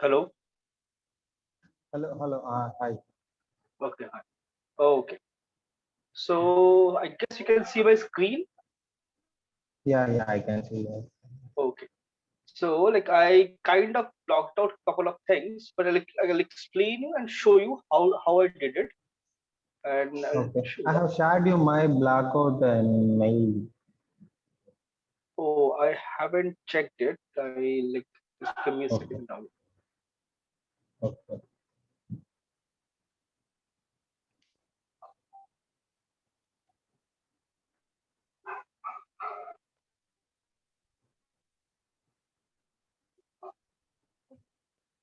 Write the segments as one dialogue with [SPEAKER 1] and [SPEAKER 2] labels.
[SPEAKER 1] Hello.
[SPEAKER 2] Hello, hello. Hi.
[SPEAKER 1] Okay. Hi. Okay. So I guess you can see my screen.
[SPEAKER 2] Yeah, yeah, I can see that.
[SPEAKER 1] Okay. So like I kind of blocked out a couple of things, but I'll explain you and show you how I did it, and I'll
[SPEAKER 2] Okay.
[SPEAKER 1] show
[SPEAKER 2] I
[SPEAKER 1] you.
[SPEAKER 2] have shared you my blackout mail.
[SPEAKER 1] Oh, I haven't checked it. Just give me a
[SPEAKER 2] Okay.
[SPEAKER 1] second now.
[SPEAKER 2] Okay.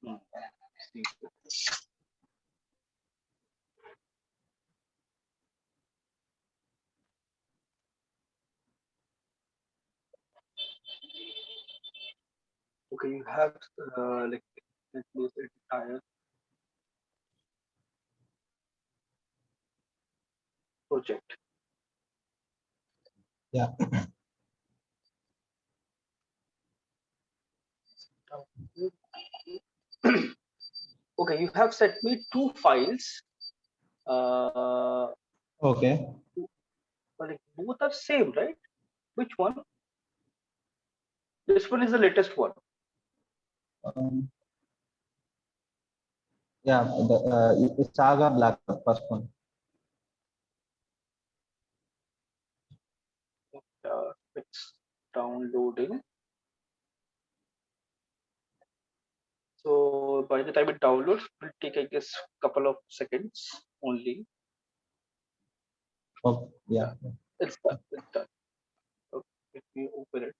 [SPEAKER 1] Hmm. See. Okay, you have like let me say entire project.
[SPEAKER 2] Yeah.
[SPEAKER 1] Okay, you have sent me two files. Uh,
[SPEAKER 2] Okay.
[SPEAKER 1] like both are same, right? Which one? This one is the latest one.
[SPEAKER 2] Um, yeah. The Saga blackout first one.
[SPEAKER 1] It's downloading. So by the time it downloads, it will take I guess couple of seconds only.
[SPEAKER 2] Okay.
[SPEAKER 1] Yeah,
[SPEAKER 2] Yeah.
[SPEAKER 1] it's done. It's done. Okay, let me open it.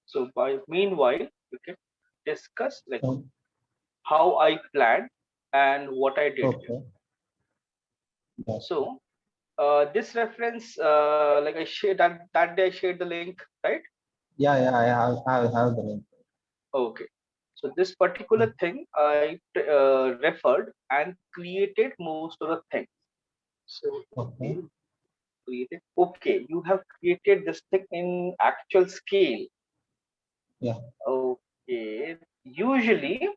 [SPEAKER 1] So by meanwhile, we can discuss like
[SPEAKER 2] Um,
[SPEAKER 1] how I planned and what I did.
[SPEAKER 2] okay. Yeah.
[SPEAKER 1] So this reference, like I shared that day, I shared the link, right?
[SPEAKER 2] Yeah. Yeah. I have the link.
[SPEAKER 1] Okay. So this particular thing I referred and created most of the things. So
[SPEAKER 2] Okay.
[SPEAKER 1] okay, created. Okay, you have created this thing in actual scale.
[SPEAKER 2] Yeah.
[SPEAKER 1] Okay. Usually,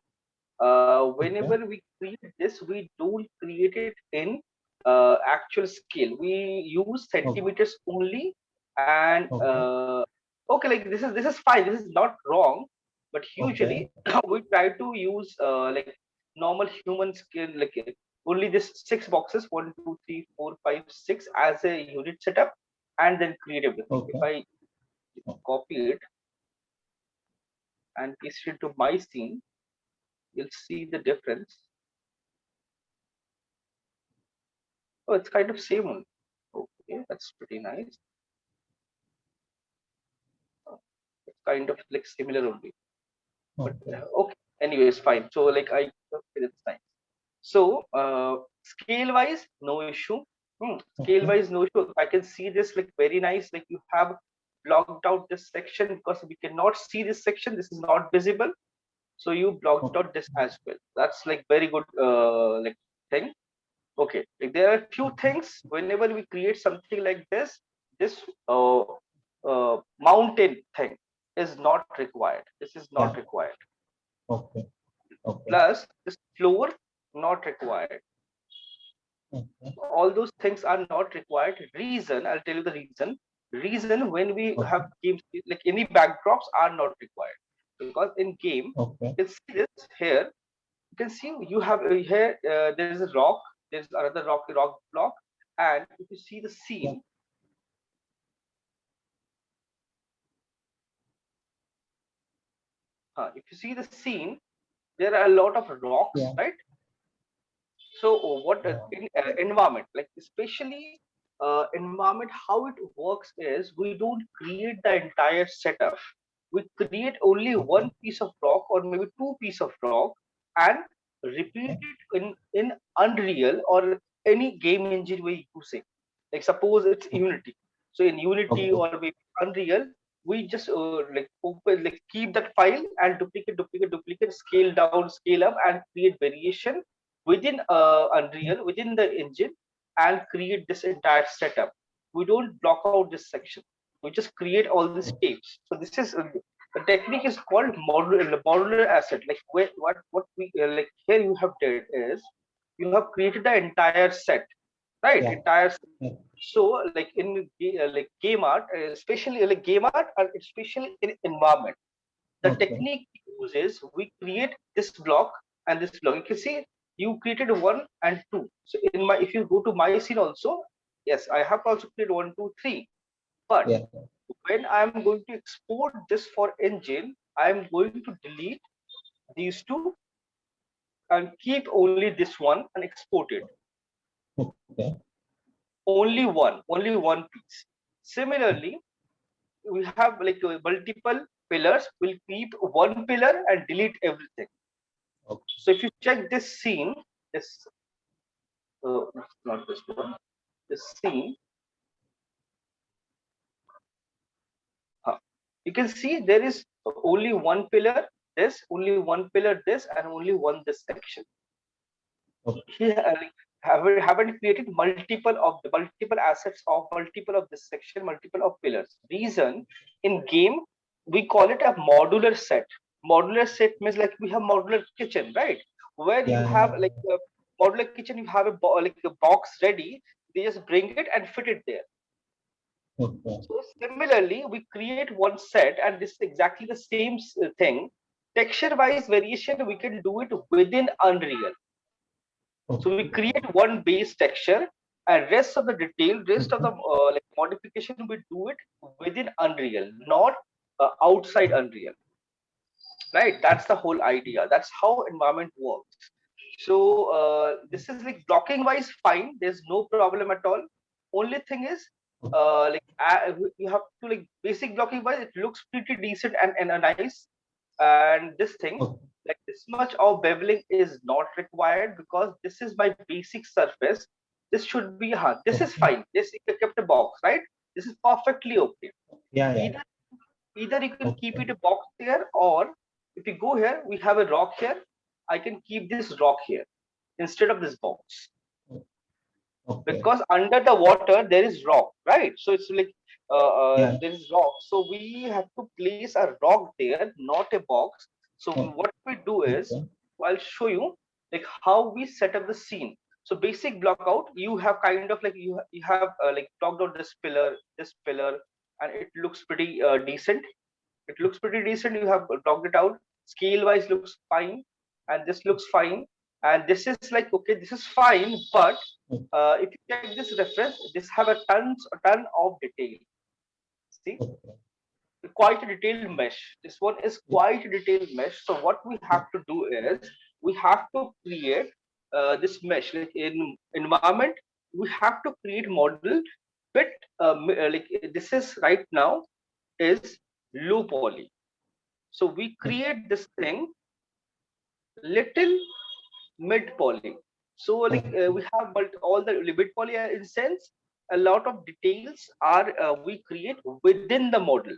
[SPEAKER 2] Okay.
[SPEAKER 1] whenever we create this, we don't create it in actual scale. We use
[SPEAKER 2] Okay.
[SPEAKER 1] centimeters only, and
[SPEAKER 2] Okay.
[SPEAKER 1] okay, like this is fine. This is not wrong, but
[SPEAKER 2] Okay.
[SPEAKER 1] usually we try to use like normal human scale, like only this six boxes, 1, 2, 3, 4, 5, 6 as a unit setup, and then create everything. If
[SPEAKER 2] Okay.
[SPEAKER 1] I copy it and paste it into my scene, you'll see the difference. Oh, it's kind of same one. Okay, that's pretty nice. It's kind of like similar only. But
[SPEAKER 2] Okay.
[SPEAKER 1] okay, anyways, fine. So like okay, that's nice. So scale wise, no issue. Scale
[SPEAKER 2] Okay.
[SPEAKER 1] wise, no issue. I can see this like very nice. Like you have blocked out this section because we cannot see this section. This is not visible. So you blocked
[SPEAKER 2] Okay.
[SPEAKER 1] out this as well. That's like very good like thing. Okay, like there are few things whenever we create something like this mountain thing is not required. This is not
[SPEAKER 2] Yeah.
[SPEAKER 1] required.
[SPEAKER 2] Okay. Okay.
[SPEAKER 1] Plus this floor not required.
[SPEAKER 2] Okay.
[SPEAKER 1] All those things are not required. Reason, I'll tell you the reason. Reason when we
[SPEAKER 2] Okay.
[SPEAKER 1] have games like any backdrops are not required, because in game
[SPEAKER 2] Okay.
[SPEAKER 1] you can see this here. You can see you have here there is a rock, there's another rock block, and if you see the
[SPEAKER 2] Yeah.
[SPEAKER 1] scene, if you see the scene, there are a lot of rocks,
[SPEAKER 2] Yeah.
[SPEAKER 1] right? So what in environment, like especially environment, how it works is we don't create the entire setup. We create only
[SPEAKER 2] Okay.
[SPEAKER 1] one piece of rock or maybe two piece of rock and repeat
[SPEAKER 2] Okay.
[SPEAKER 1] it in Unreal or any game engine we use it. Like suppose it's Unity. So in Unity
[SPEAKER 2] Okay.
[SPEAKER 1] or maybe Unreal, we just like open, like keep that file and duplicate, scale down, scale up, and create variation within Unreal, within the engine, and create this entire setup. We don't block out this section. We just create all these tapes. So this is the technique is called modular asset. Like what we like here you have did is you have created the entire set, right?
[SPEAKER 2] Yeah.
[SPEAKER 1] Entire.
[SPEAKER 2] Yeah.
[SPEAKER 1] So like in like game art, especially like game art, and especially in environment, the
[SPEAKER 2] Okay.
[SPEAKER 1] technique we use is we create this block and this block. You can see you created 1 and 2. So in my, if you go to my scene also, yes, I have also created 1, 2, 3. But
[SPEAKER 2] Yeah.
[SPEAKER 1] when I'm going to export this for engine, I'm going to delete these two and keep only this one and export it.
[SPEAKER 2] Okay.
[SPEAKER 1] Only one piece. Similarly, we have like multiple pillars. We'll keep one pillar and delete everything.
[SPEAKER 2] Okay.
[SPEAKER 1] So if you check this scene, this not this one, this scene, you can see there is only one pillar, this, only one pillar, this, and only one this section.
[SPEAKER 2] Okay.
[SPEAKER 1] Here, haven't created multiple assets of multiple of this section, multiple of pillars. Reason in game we call it a modular set. Modular set means like we have modular kitchen, right? Where you
[SPEAKER 2] Yeah.
[SPEAKER 1] have like a modular kitchen, you have like a box ready. They just bring it and fit it there.
[SPEAKER 2] Okay.
[SPEAKER 1] So similarly, we create one set, and this is exactly the same thing. Texture-wise variation, we can do it within Unreal. So we create one base texture, and rest of the detail, rest of the like modification, we do it within Unreal, not outside Unreal. Right? That's the whole idea. That's how environment works. So this is like blocking wise fine. There's no problem at all. Only thing is you have to like basic blocking wise, it looks pretty decent and nice. And this thing,
[SPEAKER 2] Okay.
[SPEAKER 1] like this much of beveling is not required because this is my basic surface. This should be hard. This is
[SPEAKER 2] Okay.
[SPEAKER 1] fine. This you kept a box, right? This is perfectly okay.
[SPEAKER 2] Yeah. Yeah.
[SPEAKER 1] Either you can keep
[SPEAKER 2] Okay.
[SPEAKER 1] it a box there, or if you go here, we have a rock here. I can keep this rock here instead of this box,
[SPEAKER 2] Okay.
[SPEAKER 1] because under the water there is rock, right? So it's like
[SPEAKER 2] Yeah.
[SPEAKER 1] there is rock, so we have to place a rock there, not a box. So what we do is,
[SPEAKER 2] Okay.
[SPEAKER 1] I'll show you like how we set up the scene. So basic block out, you have kind of like you have like blocked out this pillar, and it looks pretty decent. It looks pretty decent. You have blocked it out. Scale wise looks fine, and this looks fine, and this is like okay, this is fine. But if you check this reference, this have a ton of detail. See,
[SPEAKER 2] Okay.
[SPEAKER 1] quite a detailed mesh. This one is quite a detailed mesh. So what we have to do is we have to create this mesh. Like in environment, we have to create model with like this is right now is low poly. So we create this thing little mid poly. So like we have all the mid poly in sense, a lot of details are we create within the model,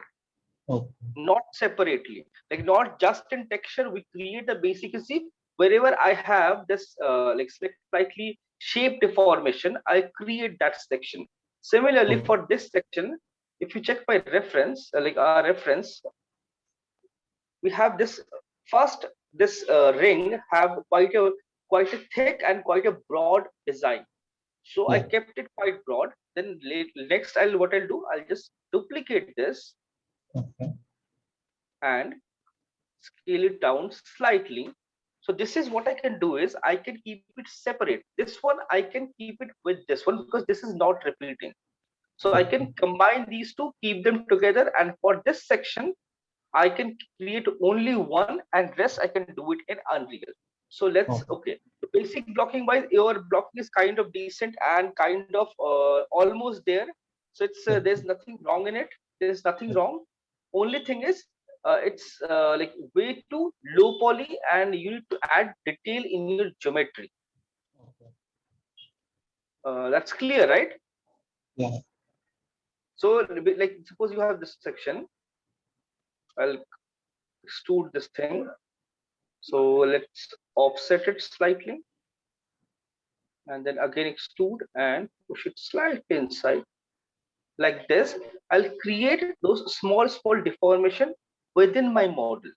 [SPEAKER 2] Okay.
[SPEAKER 1] not separately. Like not just in texture, we create the basic. You see, wherever I have this like slightly shape deformation, I create that section. Similarly,
[SPEAKER 2] Okay.
[SPEAKER 1] for this section, if you check my reference, like our reference, we have this first, this ring have quite a thick and quite a broad design. So I
[SPEAKER 2] Yeah.
[SPEAKER 1] kept it quite broad. Then next, I'll do, I'll just duplicate this
[SPEAKER 2] Okay.
[SPEAKER 1] and scale it down slightly. So this is what I can do is I can keep it separate. This one I can keep it with this one because this is not repeating. So I can combine these two, keep them together, and for this section I can create only one, and rest I can do it in Unreal. So let's
[SPEAKER 2] Okay.
[SPEAKER 1] okay. The basic blocking wise, your blocking is kind of decent and kind of almost there. So it's there's nothing wrong in it. There's nothing wrong. Only thing is it's like way too low poly, and you need to add detail in your geometry.
[SPEAKER 2] Okay.
[SPEAKER 1] That's clear, right?
[SPEAKER 2] Yeah.
[SPEAKER 1] So like suppose you have this section. I'll extrude this thing. So let's offset it slightly, and then again extrude and push it slightly inside. like this, I'll create those small deformation within my model.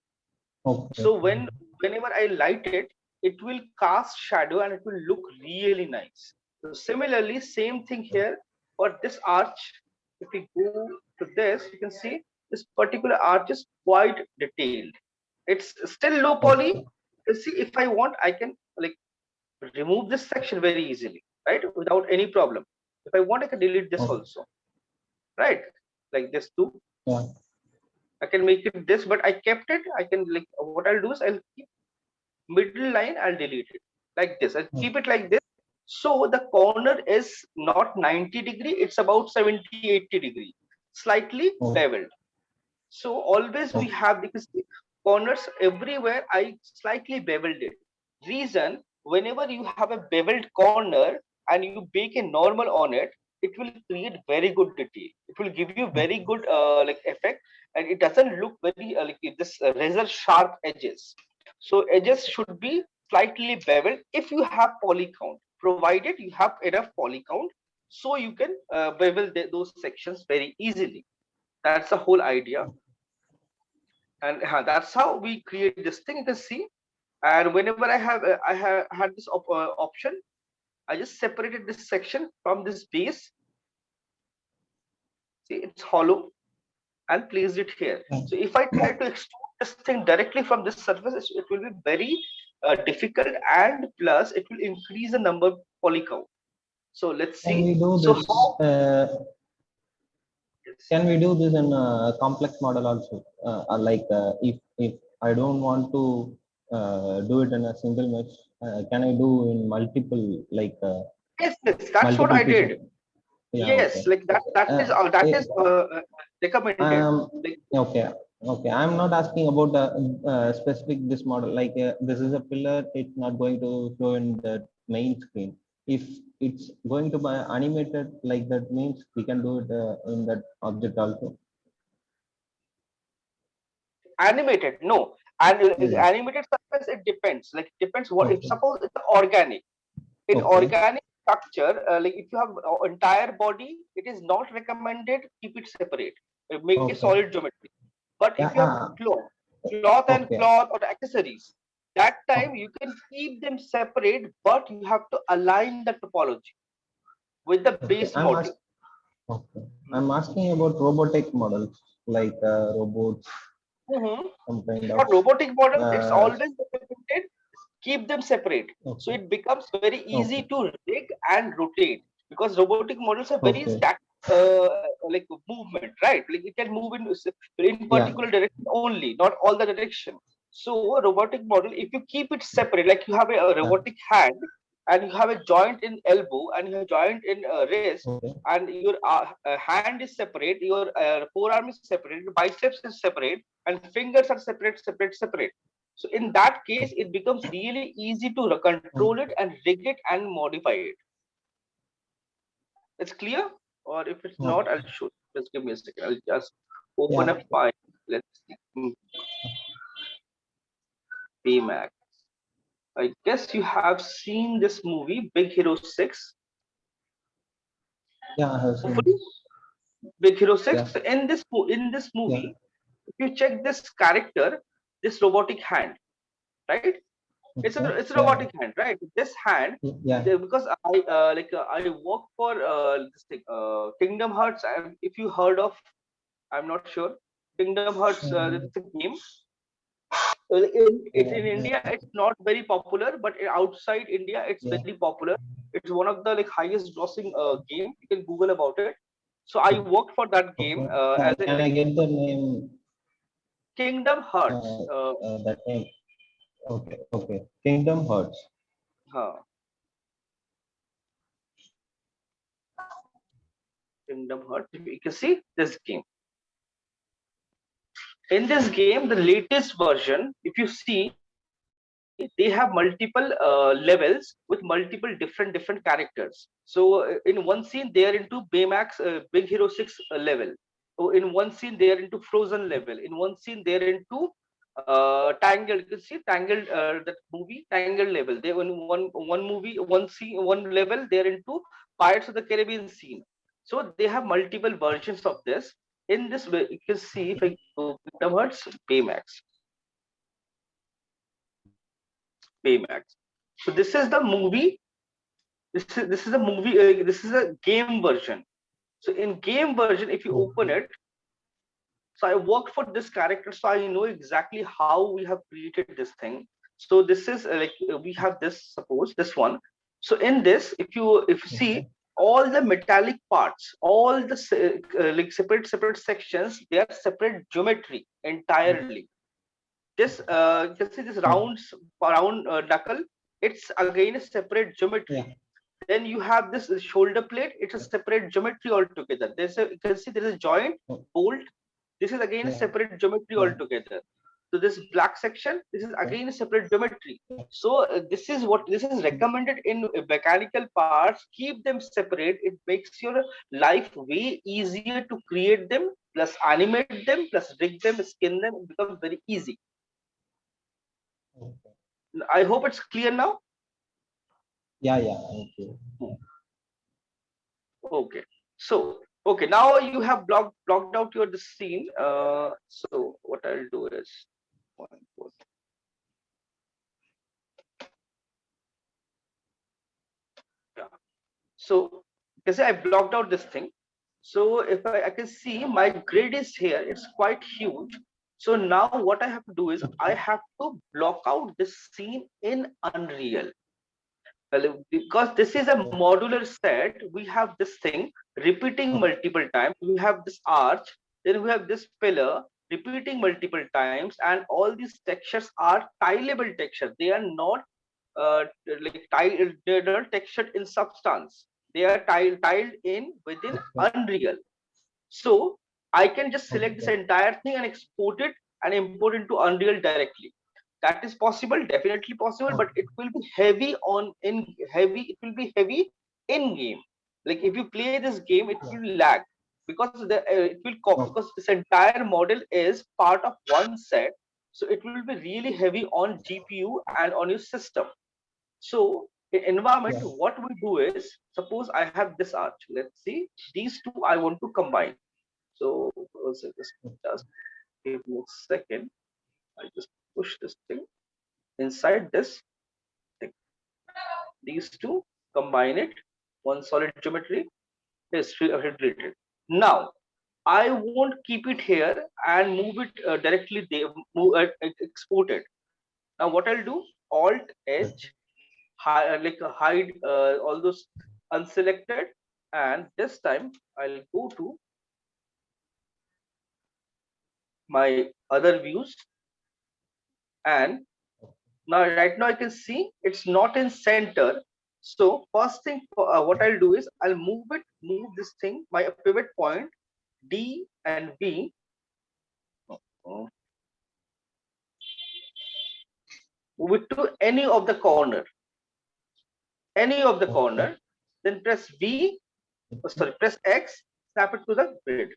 [SPEAKER 2] Okay.
[SPEAKER 1] So whenever I light it, it will cast shadow and it will look really nice. So similarly, same thing here for this arch. If we go to this, you can see this particular arch is quite detailed. It's still low poly.
[SPEAKER 2] Okay.
[SPEAKER 1] You see, if I want, I can like remove this section very easily, right? Without any problem. If I want, I can delete this
[SPEAKER 2] Okay.
[SPEAKER 1] also, right? Like this too.
[SPEAKER 2] Yeah.
[SPEAKER 1] I can make it this, but I kept it. I can like what I'll do is I'll keep middle line, I'll delete it like this. I'll keep it like this. So the corner is not 90-degree, it's about 70-80-degree, slightly
[SPEAKER 2] Oh,
[SPEAKER 1] beveled. So always we
[SPEAKER 2] oh,
[SPEAKER 1] have because the corners everywhere I slightly beveled it. Reason, whenever you have a beveled corner and you bake a normal on it, it will create very good detail. It will give you very good like effect, and it doesn't look very like this razor sharp edges. So edges should be slightly beveled if you have poly count, provided you have enough poly count, so you can bevel those sections very easily. That's the whole idea, and that's how we create this thing. You can see, and whenever I have had this option, I just separated this section from this base. See, it's hollow, and placed it here.
[SPEAKER 2] yeah.
[SPEAKER 1] So if I try to extrude this thing directly from this surface, it will be very difficult, and plus it will increase the number of poly count. So let's
[SPEAKER 2] Can
[SPEAKER 1] see.
[SPEAKER 2] we do
[SPEAKER 1] So
[SPEAKER 2] this?
[SPEAKER 1] how? Yes.
[SPEAKER 2] Can we do this in a complex model also? If I don't want to do it in a single mesh, can I do in multiple
[SPEAKER 1] Yes, that's what
[SPEAKER 2] multiple
[SPEAKER 1] I
[SPEAKER 2] pieces?
[SPEAKER 1] did.
[SPEAKER 2] Yeah. Okay.
[SPEAKER 1] Yes, like
[SPEAKER 2] Uh,
[SPEAKER 1] that
[SPEAKER 2] eh,
[SPEAKER 1] is recommended.
[SPEAKER 2] um.
[SPEAKER 1] Like
[SPEAKER 2] Okay. Okay. I'm not asking about specific this model. This is a pillar. It's not going to show in the main screen. If it's going to be animated like that, means we can do it in that object also.
[SPEAKER 1] animated, no, and
[SPEAKER 2] Yeah.
[SPEAKER 1] animated surface it depends. Like it depends what if
[SPEAKER 2] Okay.
[SPEAKER 1] suppose it's organic. In
[SPEAKER 2] Okay.
[SPEAKER 1] organic structure, like if you have entire body, it is not recommended. Keep it separate. Make a
[SPEAKER 2] Okay.
[SPEAKER 1] solid geometry. But
[SPEAKER 2] Yeah.
[SPEAKER 1] if you have cloth and
[SPEAKER 2] Okay.
[SPEAKER 1] cloth or accessories, that time
[SPEAKER 2] Okay.
[SPEAKER 1] you can keep them separate, but you have to align the topology with the
[SPEAKER 2] Okay.
[SPEAKER 1] base model.
[SPEAKER 2] Okay. I'm asking about robotic models robots,
[SPEAKER 1] Mhm.
[SPEAKER 2] some kind of.
[SPEAKER 1] For robotic models, it's
[SPEAKER 2] Uh,
[SPEAKER 1] always recommended keep them separate. So
[SPEAKER 2] okay.
[SPEAKER 1] it becomes very easy
[SPEAKER 2] Okay.
[SPEAKER 1] to rig and rotate because robotic models are very
[SPEAKER 2] Okay.
[SPEAKER 1] static, like movement, right? Like it can move in
[SPEAKER 2] Yeah.
[SPEAKER 1] particular direction only, not all the direction. So a robotic model, if you keep it separate, like you have a
[SPEAKER 2] Yeah.
[SPEAKER 1] robotic hand and you have a joint in elbow and you have joint in wrist,
[SPEAKER 2] Okay.
[SPEAKER 1] and your hand is separate, your forearm is separate, your biceps is separate, and fingers are separate. So in that case, it becomes really easy to control it and rig it and modify it. It's clear? Or if it's not,
[SPEAKER 2] Okay.
[SPEAKER 1] I'll show you. Just give me a second. I'll just open
[SPEAKER 2] Yeah.
[SPEAKER 1] a file. Let's see. Baymax. I guess you have seen this movie, Big Hero 6.
[SPEAKER 2] Yeah. I have seen
[SPEAKER 1] Hopefully,
[SPEAKER 2] this.
[SPEAKER 1] Big Hero 6.
[SPEAKER 2] Yeah.
[SPEAKER 1] So in this
[SPEAKER 2] Yeah.
[SPEAKER 1] movie, if you check this character, this robotic hand, right?
[SPEAKER 2] Okay.
[SPEAKER 1] It's a
[SPEAKER 2] Yeah.
[SPEAKER 1] robotic hand, right? This hand,
[SPEAKER 2] Yeah.
[SPEAKER 1] because I work for this thing, Kingdom Hearts. If you heard of, I'm not sure. Kingdom Hearts,
[SPEAKER 2] Mm,
[SPEAKER 1] it's a game. In
[SPEAKER 2] yeah.
[SPEAKER 1] India, it's not very popular, but outside India, it's
[SPEAKER 2] Yeah.
[SPEAKER 1] very popular. It's one of the like highest grossing game. You can Google about it. So I worked for that game
[SPEAKER 2] Okay.
[SPEAKER 1] as a
[SPEAKER 2] Can I
[SPEAKER 1] like
[SPEAKER 2] get the name?
[SPEAKER 1] Kingdom
[SPEAKER 2] Uh,
[SPEAKER 1] Hearts.
[SPEAKER 2] that name. Okay. Okay. Kingdom Hearts.
[SPEAKER 1] Huh, Kingdom Hearts. You can see this game. In this game, the latest version, if you see, they have multiple levels with multiple different characters. So in one scene they are into Baymax Big Hero 6 level. So in one scene they are into Frozen level. In one scene they are into Tangled. You can see Tangled, that movie Tangled level. They in one movie one scene one level they are into Pirates of the Caribbean scene. So they have multiple versions of this. In this way, you can see if I go towards Baymax. Baymax. So this is the movie. This is a movie. This is a game version. So in game version, if you open it, so I worked for this character, so I know exactly how we have created this thing. So this is we have this, suppose this one. So in this, if you see all the metallic parts, all the like separate sections, they are separate geometry entirely. This you can see this round knuckle, it's again a separate geometry.
[SPEAKER 2] Yeah.
[SPEAKER 1] Then you have this shoulder plate, it's a separate geometry altogether. There's a, you can see there is a joint, bolt. This is again a separate geometry altogether. So this black section, this is again a separate geometry. So this is what this is recommended in mechanical parts. Keep them separate. It makes your life way easier to create them, plus animate them, plus rig them, skin them. It becomes very easy. I hope it's clear now.
[SPEAKER 2] Yeah, okay.
[SPEAKER 1] Okay. So okay, now you have blocked out your the scene. So what I'll do is one, four. Yeah. So because I blocked out this thing. So if I can see my grid is here, it's quite huge. So now what I have to do is I have to block out this scene in Unreal. Well, because this is a modular set, we have this thing repeating multiple times. We have this arch, then we have this pillar repeating multiple times, and all these textures are tileable textures. They are not they're not textured in substance. They are tiled in within Unreal. So I can just select this entire thing and export it and import into Unreal directly. That is possible, definitely possible, but it will be heavy on in heavy. It will be heavy in game. Like if you play this game, it will lag because it will because this entire model is part of one set. So it will be really heavy on GPU and on your system. So in environment, what we do is, suppose I have this arch. Let's see, these two I want to combine. So just give me a second. I just push this thing inside this thing. These two, combine it. One solid geometry is related. Now I won't keep it here and move it directly there. Export it. Now what I'll do? Alt H, hide all those unselected, and this time I'll go to my other views, and now right now I can see it's not in center. So first thing what I'll do is I'll move this thing, my pivot point D and B, move it to any of the corner, then press V, press X, snap it to the grid.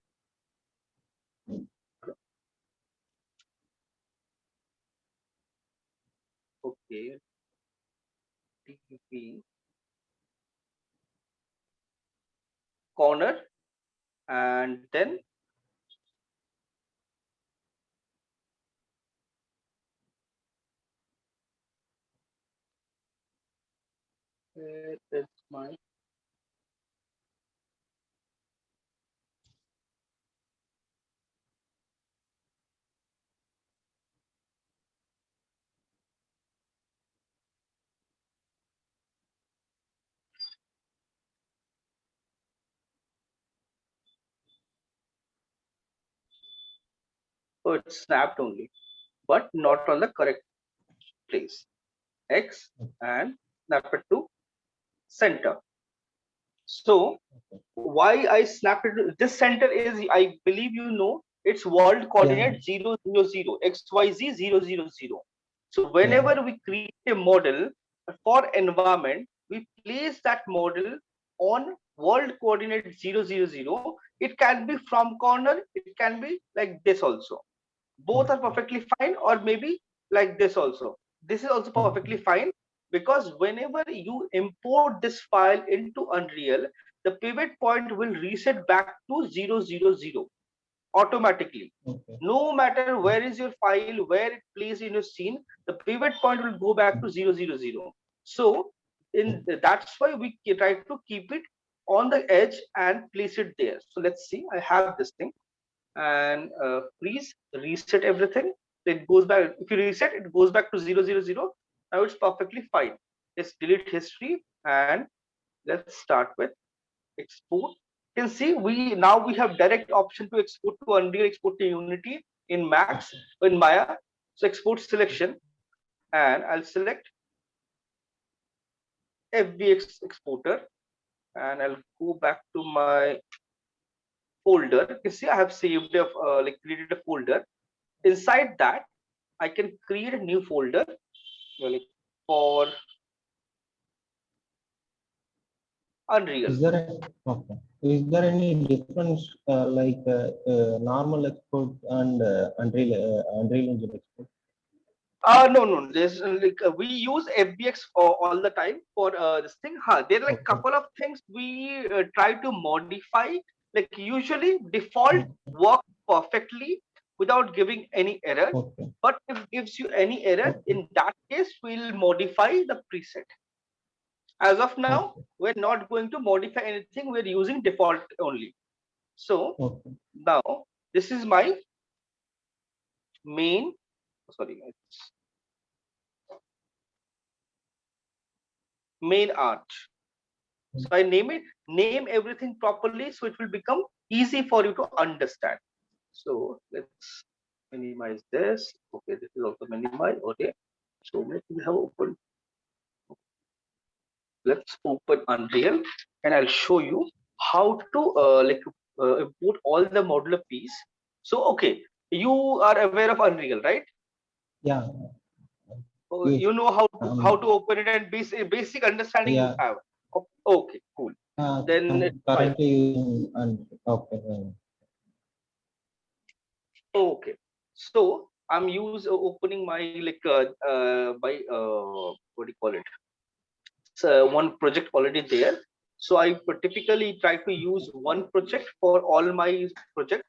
[SPEAKER 1] Okay, DB corner, and then where is my oh, it's snapped only, but not on the correct place. X and snap it to center. So why I snapped it? This center is, I believe you know, it's world coordinate 0, 0, 0, XYZ 0, 0, 0. So whenever we create a model for environment, we place that model on world coordinate 0, 0, 0. It can be from corner, it can be like this also. Both are perfectly fine, or maybe like this also. This is also perfectly fine, because whenever you import this file into Unreal, the pivot point will reset back to 000 automatically.
[SPEAKER 2] Okay.
[SPEAKER 1] No matter where is your file, where it plays in your scene, the pivot point will go back to 000. So that's why we try to keep it on the edge and place it there. So let's see, I have this thing, and please reset everything. It goes back. If you reset, it goes back to 000. Now it's perfectly fine. Let's delete history and let's start with export. You can see we have direct option to export to Unreal, export to Unity in Max, in Maya. So export selection, and I'll select FBX exporter, and I'll go back to my folder. You can see I have saved a like created a folder. Inside that, I can create a new folder like for Unreal.
[SPEAKER 2] Is there okay? Is there any difference normal export and Unreal Engine export?
[SPEAKER 1] No. There's we use FBX all the time for this thing. There are like
[SPEAKER 2] Okay.
[SPEAKER 1] couple of things we try to modify. Like usually default works perfectly without giving any error.
[SPEAKER 2] Okay.
[SPEAKER 1] But if it gives you any error,
[SPEAKER 2] Okay.
[SPEAKER 1] in that case we'll modify the preset. As of now,
[SPEAKER 2] Okay.
[SPEAKER 1] we're not going to modify anything. We're using default only. So
[SPEAKER 2] Okay.
[SPEAKER 1] now this is my main. Sorry, it's main art. So I name everything properly, so it will become easy for you to understand. So let's minimize this. Okay, this is also minimized. Okay, so let me have open. Let's open Unreal, and I'll show you how to import all the modular piece. So okay, you are aware of Unreal, right?
[SPEAKER 2] Yeah. Yes.
[SPEAKER 1] You know how to open it, and basic understanding you
[SPEAKER 2] Yeah.
[SPEAKER 1] have. Okay, cool. Then it's
[SPEAKER 2] I'm
[SPEAKER 1] fine.
[SPEAKER 2] currently using okay.
[SPEAKER 1] Okay, so I'm opening my what do you call it? So one project already there. So I typically try to use one project for all my project,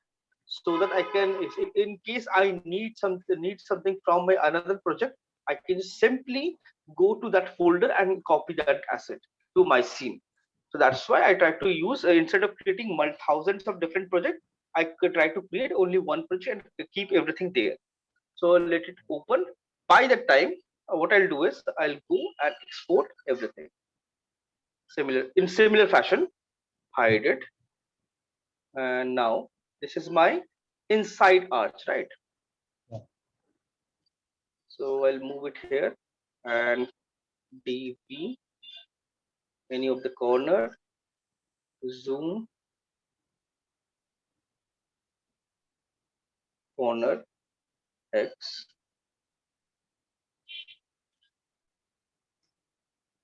[SPEAKER 1] so that I can, if in case I need something from my another project, I can simply go to that folder and copy that asset to my scene. So that's why I try to use instead of creating thousands of different projects, I could try to create only one project and keep everything there. So let it open. By that time, what I'll do is I'll go and export everything similar fashion, hide it, and now this is my inside arch, right?
[SPEAKER 2] Yeah.
[SPEAKER 1] So I'll move it here and DV any of the corner, zoom corner X.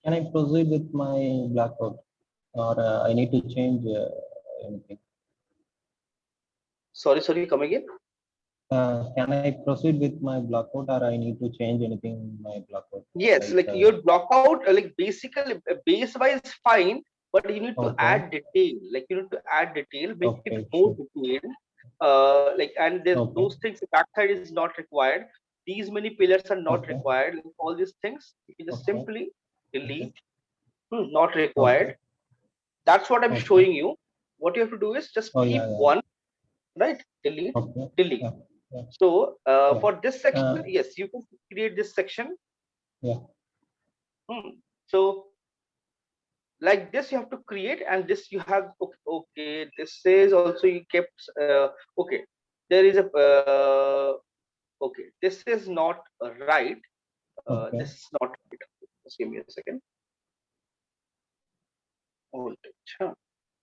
[SPEAKER 2] Can I proceed with my blackout, or I need to change anything?
[SPEAKER 1] Sorry, come again.
[SPEAKER 2] Can I proceed with my blackout, or I need to change anything in my blackout?
[SPEAKER 1] Yes,
[SPEAKER 2] Like
[SPEAKER 1] like your block out, like basically base wise fine, but you need to
[SPEAKER 2] okay,
[SPEAKER 1] add detail. Like you need to add detail, make it
[SPEAKER 2] okay,
[SPEAKER 1] more
[SPEAKER 2] sure.
[SPEAKER 1] detailed. Like and there's
[SPEAKER 2] Okay,
[SPEAKER 1] those things. The backside is not required. These many pillars are not
[SPEAKER 2] okay,
[SPEAKER 1] required. Like, all these things you can just
[SPEAKER 2] okay,
[SPEAKER 1] simply
[SPEAKER 2] okay,
[SPEAKER 1] delete. Not
[SPEAKER 2] okay,
[SPEAKER 1] required. That's what I'm
[SPEAKER 2] okay.
[SPEAKER 1] showing you. What you have to do is just
[SPEAKER 2] Oh
[SPEAKER 1] keep
[SPEAKER 2] yeah, yeah.
[SPEAKER 1] one, right? Delete,
[SPEAKER 2] Okay,
[SPEAKER 1] delete.
[SPEAKER 2] yeah, yeah,
[SPEAKER 1] So
[SPEAKER 2] yeah.
[SPEAKER 1] for this section,
[SPEAKER 2] Uh,
[SPEAKER 1] yes, you can create this section.
[SPEAKER 2] yeah.
[SPEAKER 1] So like this you have to create, and this you have okay, this is also you kept okay, there is a okay, this is not right,
[SPEAKER 2] Okay,
[SPEAKER 1] this is not right. Just give me a second. Hold it. Huh.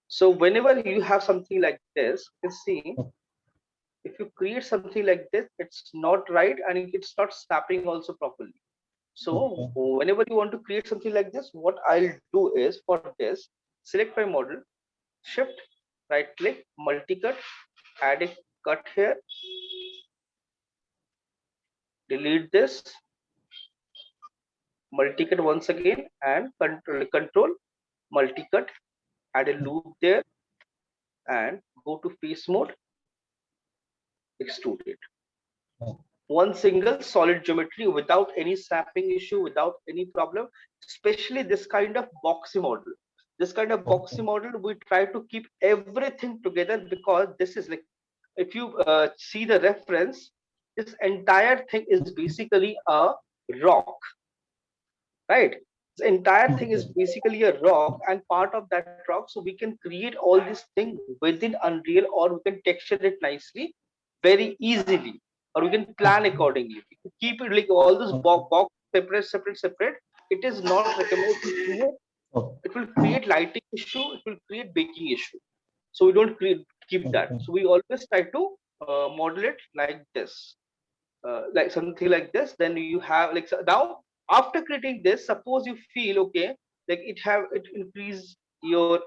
[SPEAKER 1] So whenever you have something like this, you can see
[SPEAKER 2] okay,
[SPEAKER 1] if you create something like this, it's not right and it's not snapping also properly. So
[SPEAKER 2] okay,
[SPEAKER 1] whenever you want to create something like this, what I'll do is for this, select my model, shift right click, multi-cut, add a cut here, delete this, multi-cut once again, and control multi-cut, add add a loop there, and go to face mode, extrude it. One single solid geometry without any snapping issue, without any problem, especially this kind of boxy model. This kind of boxy model, we try to keep everything together, because this is like, if you see the reference, this entire thing is basically a rock, right? The entire thing is basically a rock and part of that rock. So we can create all this thing within Unreal, or we can texture it nicely, very easily, or we can plan accordingly. We can keep it like all this box separate. It is not recommended to create. It will create lighting issue. It will create baking issue. So we don't keep that. So we always try to model it like this, like something like this. Then you have like, so now after creating this, suppose you feel okay, like it increase your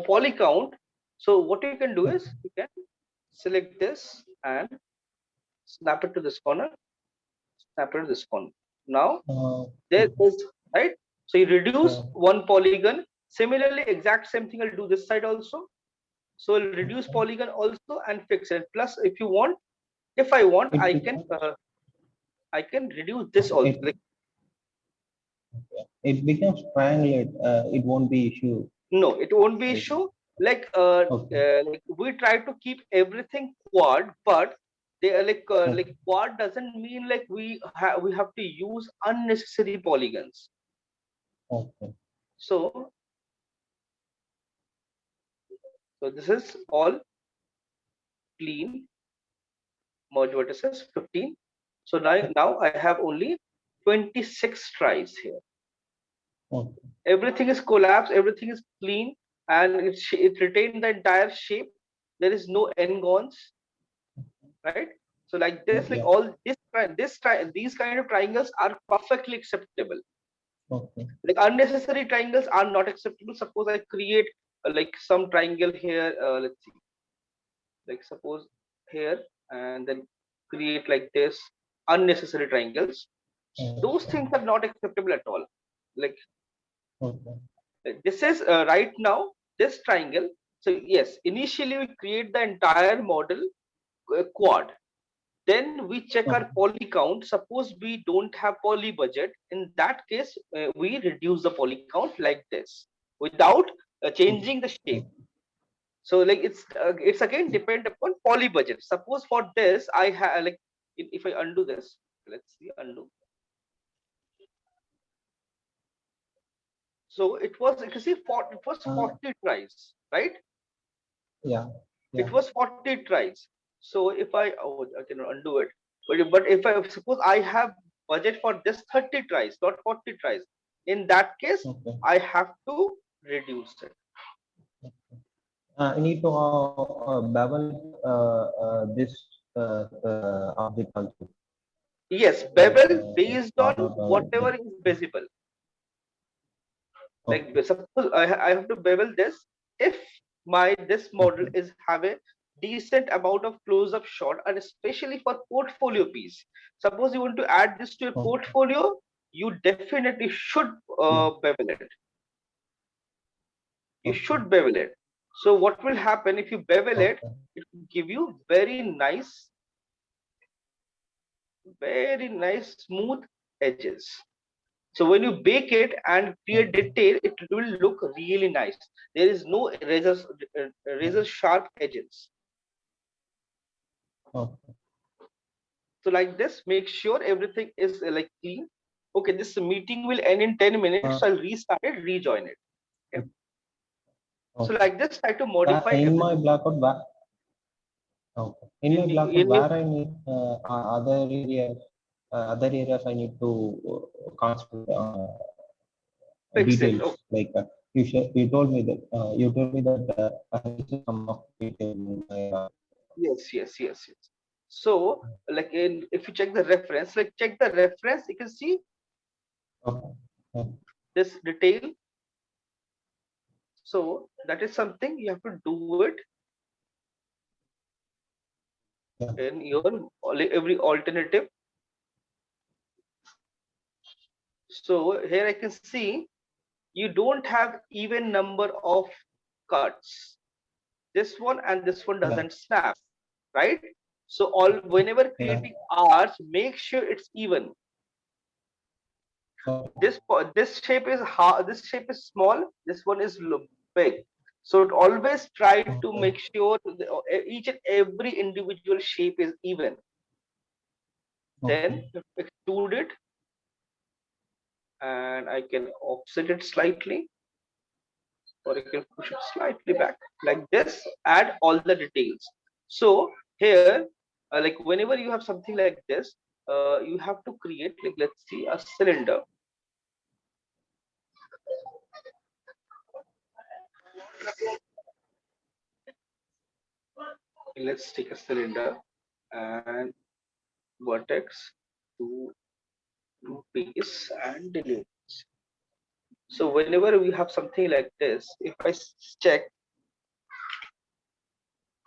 [SPEAKER 1] poly count. So what you can do is you can select this and snap it to this corner, snap it to this corner. Now there is, right? So you reduce one polygon. Similarly, exact same thing I'll do this side also. So I'll reduce polygon also and fix it. Plus, if you want, if I want, I can reduce this also. Like,
[SPEAKER 2] it becomes triangulate. It won't be issue.
[SPEAKER 1] no, it won't be issue. Like, like we try to keep everything quad, but they are like quad doesn't mean like we have to use unnecessary polygons. So this is all clean merge vertices 15. So now I have only 26 tries here. Everything is collapsed, everything is clean, and it retained the entire shape. There is no n-gons, right? So like this, like all these kind of triangles are perfectly acceptable. Like unnecessary triangles are not acceptable. Suppose I create like some triangle here, let's see, like suppose here, and then create like this unnecessary triangles. Those things are not acceptable at all. Like this is right now this triangle. So yes, initially we create the entire model quad. Then we check our poly count. Suppose we don't have poly budget. In that case, we reduce the poly count like this without changing the shape. So like it's again depend upon poly budget. Suppose for this I have like, if I undo this, let's see, undo. So it was, you can see, it was 40 tries, right?
[SPEAKER 2] Yeah.
[SPEAKER 1] It was 40 tries. So if I can undo it, but if I suppose I have budget for this 30 tries, not 40 tries, in that case I have to reduce it.
[SPEAKER 2] I need to bevel this object also.
[SPEAKER 1] Yes, bevel based on whatever is visible. Like suppose I have to bevel this if this model is have a decent amount of close-up shot, and especially for portfolio piece. Suppose you want to add this to a portfolio, you definitely should bevel it. You should bevel it. So what will happen if you bevel it? It will give you very nice smooth edges. So when you bake it and create detail, it will look really nice. There is no razor sharp edges. So like this, make sure everything is like clean. Okay, this meeting will end in 10 minutes. So I'll restart it, rejoin it. Okay. So like this, try to modify
[SPEAKER 2] in my blackout. In my blackout, where I need other areas I need to consider details. Like you told me that I need to come up detail.
[SPEAKER 1] Yes. So like if you check the reference, you can see this detail. So that is something you have to do it in your every alternative. So here I can see you don't have even number of cuts. This one and this one
[SPEAKER 2] Yeah.
[SPEAKER 1] doesn't snap, right? So all whenever
[SPEAKER 2] Yeah.
[SPEAKER 1] creating R's, make sure it's even.
[SPEAKER 2] Okay.
[SPEAKER 1] This shape is this shape is small. This one is big. So it always try to
[SPEAKER 2] Okay.
[SPEAKER 1] make sure each and every individual shape is even. Then
[SPEAKER 2] Okay.
[SPEAKER 1] extrude it, and I can offset it slightly, or I can push it slightly back like this. Add all the details. So here, like whenever you have something like this, you have to create, like, let's see, a cylinder. Let's take a cylinder and vertex to base and delete. So whenever we have something like this, if I check,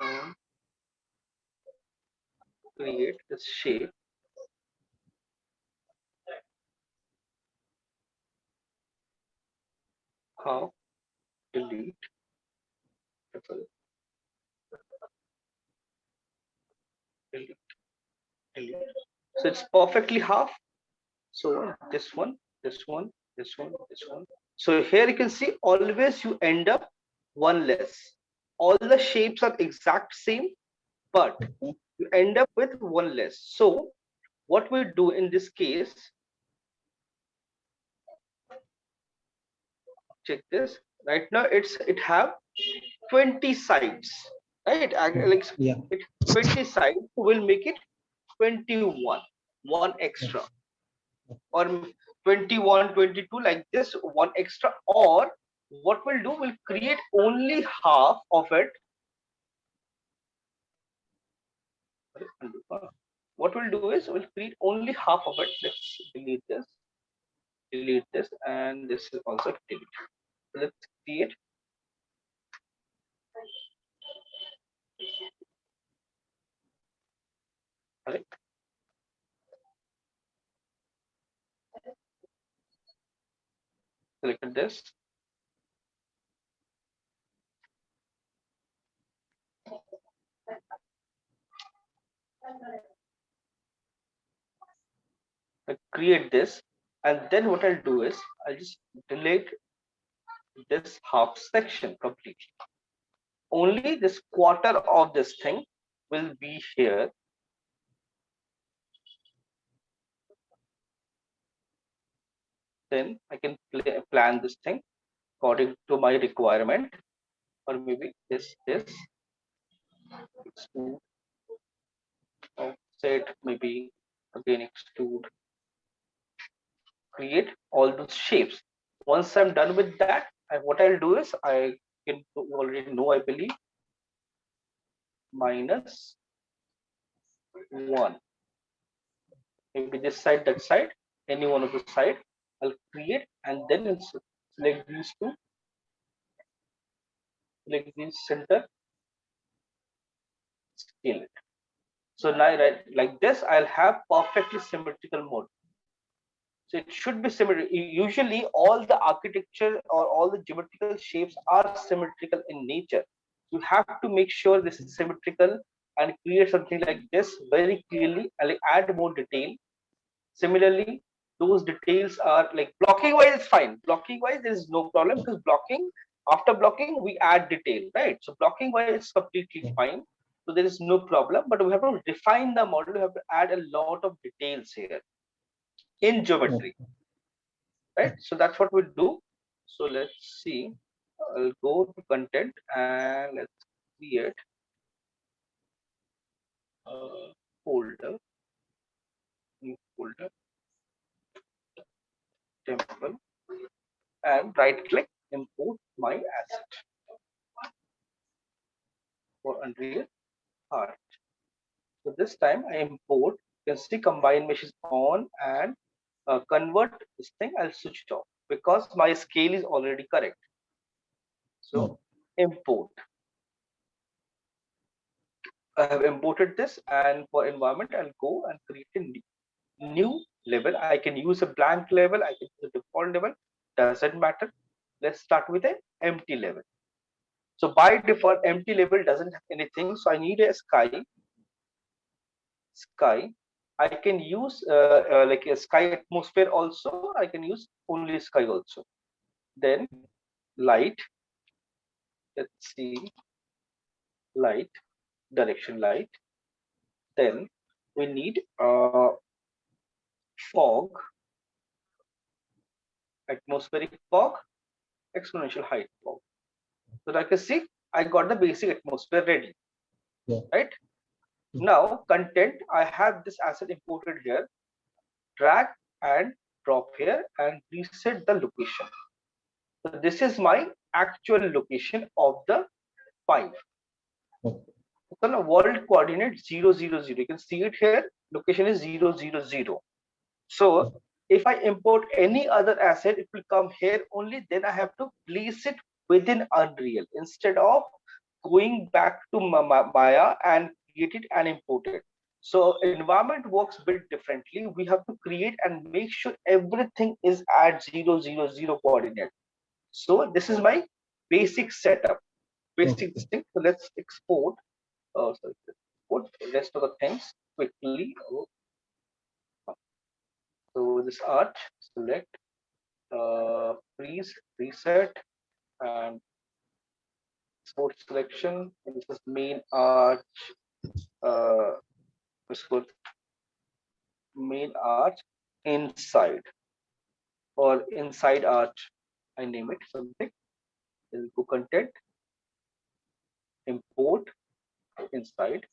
[SPEAKER 1] um, create this shape, half, delete, triple, delete, delete. So it's perfectly half. So this one, this one, this one, this one. So here you can see always you end up one less. All the shapes are exact same, but
[SPEAKER 2] Okay.
[SPEAKER 1] you end up with one less. So what we do in this case, check this. Right now it have 20 sides, right? Like
[SPEAKER 2] Yeah.
[SPEAKER 1] it 20 sides will make it 21, one extra, or 21, 22, like this, one extra. Or what we'll do, we'll create only half of it. What we'll do is we'll create only half of it. Let's delete this, and this is also delete. Let's create. Right? Select this. I create this, and then what I'll do is I'll just delete this half section completely. Only this quarter of this thing will be here. Then I can plan this thing according to my requirement, or maybe this extrude, offset, maybe again extrude, create all those shapes. Once I'm done with that, what I'll do is I can already know, I believe, minus 1. Maybe this side, that side, any one of the side, I'll create, and then select these two, select these center, scale it. So now, right, like this, I'll have perfectly symmetrical mode. So it should be symmetrical. Usually, all the architecture or all the geometrical shapes are symmetrical in nature. You have to make sure this is symmetrical and create something like this very clearly, and like add more detail. Similarly, those details are like blocking wise, it's fine. Blocking wise, there is no problem, because blocking, after blocking, we add detail, right? So blocking wise, it's completely
[SPEAKER 2] Yeah.
[SPEAKER 1] fine. So there is no problem, but we have to define the model. We have to add a lot of details here in geometry,
[SPEAKER 2] Okay.
[SPEAKER 1] right? So that's what we do. So let's see. I'll go to content and let's create a folder, new folder, temple, and right click, import my asset for Unreal Art. So this time I import, you can see combine mesh is on, and convert this thing, I'll switch it off because my scale is already correct. So import. I have imported this, and for environment, I'll go and create a new level. I can use a blank level, I can use a default level, doesn't matter. let's start with an empty level. So by default, empty level doesn't have anything. So I need a sky. I can use like a sky atmosphere also. I can use only sky also. Then light. Let's see, light, direction light. Then we need fog, atmospheric fog, exponential height fog. So like I see, I got the basic atmosphere ready.
[SPEAKER 2] Yeah.
[SPEAKER 1] Right?
[SPEAKER 2] Yeah.
[SPEAKER 1] Now content, I have this asset imported here. Drag and drop here and reset the location. So this is my actual location of the 5.
[SPEAKER 2] Okay.
[SPEAKER 1] So the world coordinate 0, 0, 0. You can see it here. Location is 0, 0, 0. So if I import any other asset, it will come here only. Then I have to place it within Unreal instead of going back to Maya and create it and import it. So environment works a bit differently. We have to create and make sure everything is at 0, 0, 0 coordinate. So this is my basic setup, basic
[SPEAKER 2] Okay.
[SPEAKER 1] thing. So let's export. Sorry, export the rest of the things quickly. So this arch, select, freeze, reset, and export selection. And this is main arch. Let's go main arch inside or inside arch. I name it something. Then go content, import inside.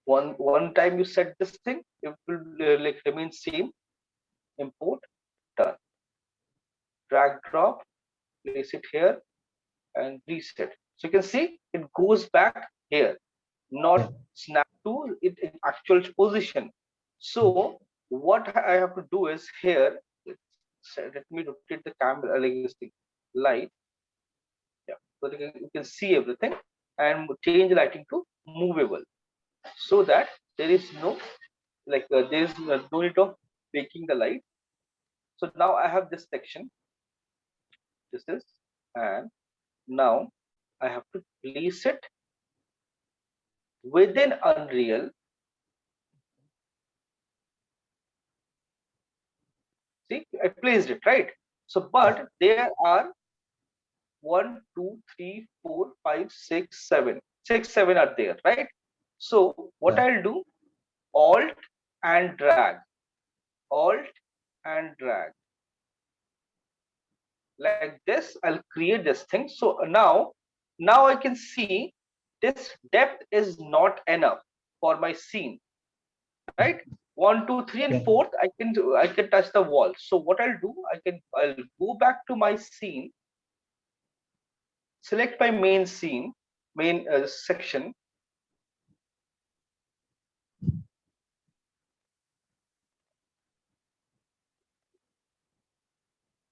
[SPEAKER 1] One time you set this thing, it will like remain same. Import, done. Drag drop, place it here and reset. So you can see it goes back here, not snap to it in actual position. So what I have to do is here, let me rotate the camera like this thing, light. Yeah, so you can see everything and change lighting to movable so that there is no like there is no need of making the light. So now I have this section. This is, and now I have to place it within Unreal. See, I placed it right. So, but there are 1, 2, 3, 4, 5, 6, 7. 6, 7 are there, right? So, what
[SPEAKER 2] Yeah.
[SPEAKER 1] I'll do, Alt and drag, Alt and drag. Like this, I'll create this thing. So now I can see this depth is not enough for my scene, right? 1, 2, 3, and
[SPEAKER 2] Yeah.
[SPEAKER 1] 4th, I can touch the wall. So what I'll do, I'll go back to my scene, select my main scene, main section.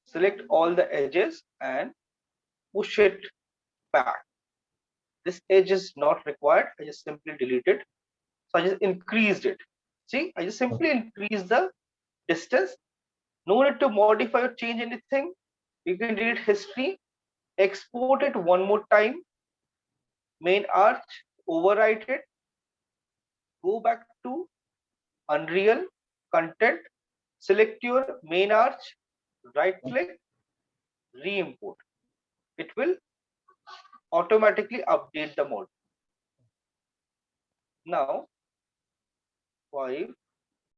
[SPEAKER 1] Select all the edges and push it back. This edge is not required. I just simply delete it. So I just increased it. See, I just simply increase the distance. No need to modify or change anything. You can delete history, export it one more time, main arch, overwrite it, go back to Unreal, content, select your main arch, right click, re-import. It will automatically update the mode. Now, 5,